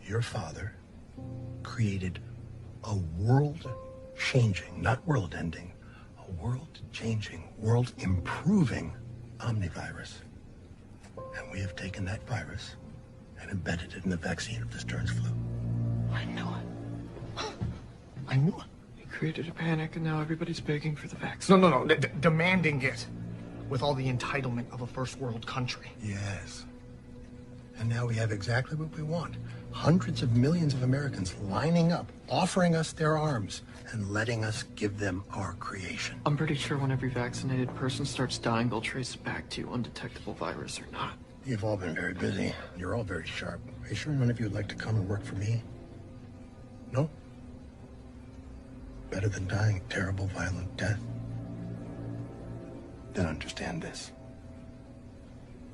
Your father created a world-changing, not world-ending, a world-changing, world-improving omnivirus. And we have taken that virus and embedded it in the vaccine of the Stearns flu. I knew it. I knew it. He created a panic, and now everybody's begging for the vaccine. No. Demanding it with all the entitlement of a first world country. Yes. And now we have exactly what we want. Hundreds of millions of Americans lining up, offering us their arms, and letting us give them our creation. I'm pretty sure when every vaccinated person starts dying, they'll trace it back to undetectable virus or not. You've all been very busy. You're all very sharp. Are you sure none of you would like to come and work for me? No? Better than dying a terrible, violent death? Then understand this.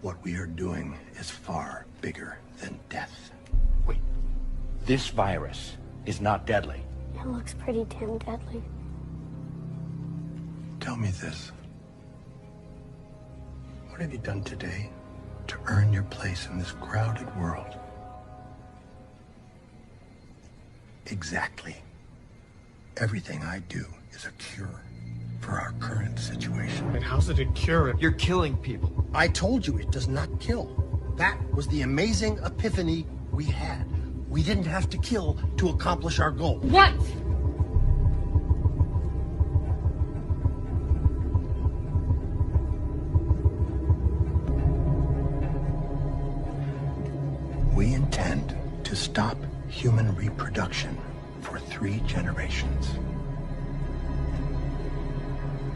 What we are doing is far bigger than death. Wait, this virus is not deadly. It looks pretty damn deadly. Tell me this. What have you done today to earn your place in this crowded world? Exactly. Everything I do is a cure for our current situation. And how's it a cure? You're killing people. I told you it does not kill. That was the amazing epiphany we had. We didn't have to kill to accomplish our goal. What? We intend to stop human reproduction for 3 generations.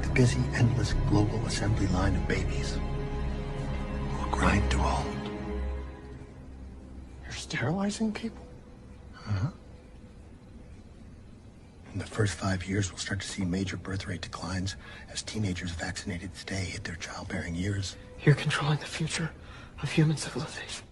The busy, endless global assembly line of babies will grind to a halt. You're sterilizing people? Uh-huh. In the first 5 years, we'll start to see major birth rate declines as teenagers vaccinated today hit their childbearing years. You're controlling the future of human civilization.